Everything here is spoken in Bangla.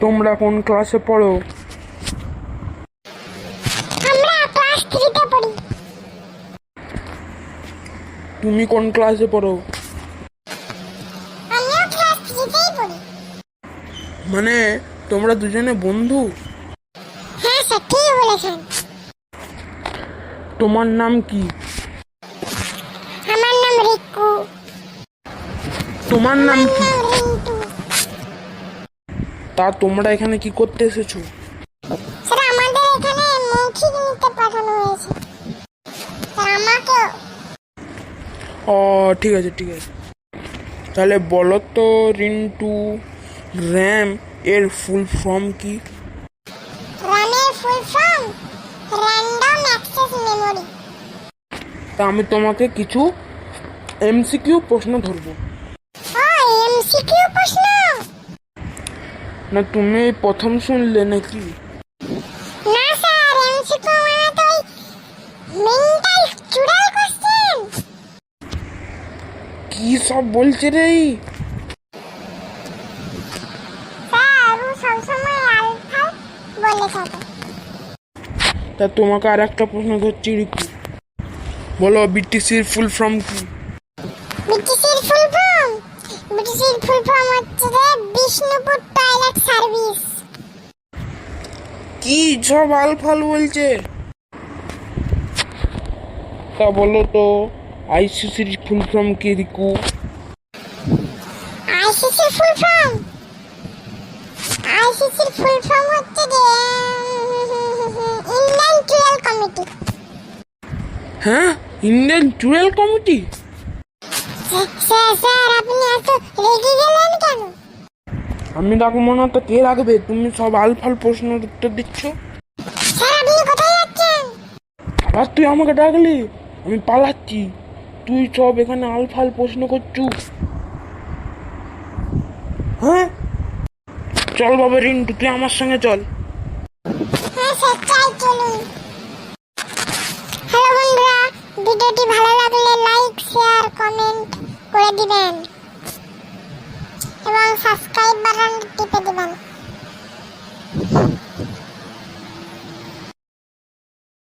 তোমরা কোন ক্লাসে পড়ো? আমরা ক্লাস 3 তে পড়ি। তুমি কোন ক্লাসে পড়ো? আমিও ক্লাস 3 তেই পড়ি। মানে তোমরা দুজনে বন্ধু? হ্যাঁ স্যার, ঠিক বলেছেন। তোমার নাম কি? আমার নাম রিকু। তোমার নাম কি? আমার নাম রিন্টু। তা তোমরা এখানে কি করতে এসেছো? স্যার আমাদের এখানে মৌখিক নিতে পাঠানো হয়েছে। স্যার আমাকেও। ও ঠিক আছে ঠিক আছে। তাহলে বলো তো রিন্টু, র্যাম এর ফুল ফর্ম কি? রামের full form random access memory. তা আমি তোমাকে কিছু এমসিকিউ প্রশ্ন ধরবো। ও এমসিকিউ প্রশ্ন? না তুমি এই প্রথম শুনলে নাকি? না স্যার, এমসিকিউ মানে তো মেন্টাল চুড়াল কোশ্চেন। কি সব বলছে রে? স্যার ও সবসময় আলফা বলে থাকে। তা তোমাকে আর একটা প্রশ্ন ধরছি রিকু, বলো বিটিসির ফুল ফর্ম কি? বিটিসির ফুল ফর্ম? বিটিসির ফুল ফর্ম হচ্ছে যে বিষ্ণুপুর টয়লেট সার্ভিস। কি সব আলফাল বলছে? তা বলো তো আইসিসির ফুল ফর্ম কি রিকু? আইসিসির ফুল ফর্ম? আইসিসির ফুল ফর্ম হচ্ছে যে ইন্ডিয়ান ট্রায়াল কমিটি। হ্যাঁ, ইন্ডিয়ান টুয়েল কমিটি। স্যার আপনি এত রেগে গেলেন কেন? আমি রাখবো না তো কে রাখবে? তুমি সব আলফাল প্রশ্নের উত্তর দিচ্ছ। স্যার আপনি কোথায় যাচ্ছেন? আবার তুই আমাকে ডাকলি, আমি পালাচ্ছি। তুই সব এখানে আলফাল প্রশ্ন করছু। হ্যাঁ চল বাবা রিন্টু, তুই আমার সঙ্গে চল। হ্যাঁ স্যার, চাই চলুন। হ্যালো বন্ধুরা, ভিডিওটি ভালো লাগলে লাইক শেয়ার কমেন্ট করে দিবেন এবং সাবস্ক্রাইব বাটন টিপে দিবেন।